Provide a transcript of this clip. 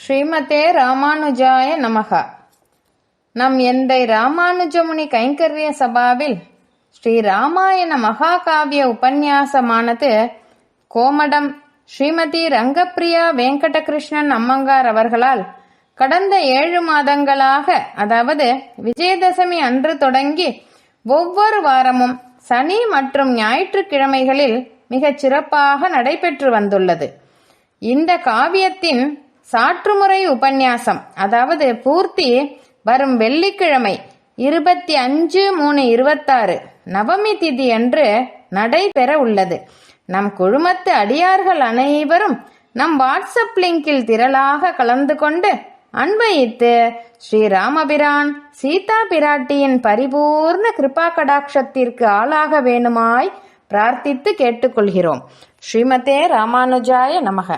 ஸ்ரீமதே ராமானுஜாய நமக. நம் எந்தை ராமானுஜமுனி கைங்கரிய சபாவில் ஸ்ரீ ராமாயண மகாகாவிய உபன்யாசமானது கோமடம் ஸ்ரீமதி ரங்கப்பிரியா வெங்கடகிருஷ்ணன் அம்மங்கார் அவர்களால் கடந்த 7 மாதங்களாக, அதாவது விஜயதசமி அன்று தொடங்கி ஒவ்வொரு வாரமும் சனி மற்றும் ஞாயிற்றுக்கிழமைகளில் மிகச் சிறப்பாக நடைபெற்று வந்துள்ளது. இந்த காவியத்தின் சாற்றுமுறை உபன்யாசம், அதாவது பூர்த்தி, வரும் வெள்ளிக்கிழமை 25/3/26 நவமி திதி அன்று நடைபெற உள்ளது. நம் குழுமத்து அடியார்கள் அனைவரும் நம் வாட்ஸ்அப் லிங்கில் திரளாக கலந்து கொண்டு அன்பயித்து ஸ்ரீராமபிரான் சீதா பிராட்டியின் பரிபூர்ண கிருபா கடாட்சத்திற்கு ஆளாக வேணுமாய் பிரார்த்தித்து கேட்டுக்கொள்கிறோம். ஸ்ரீமதே ராமானுஜாய நமக.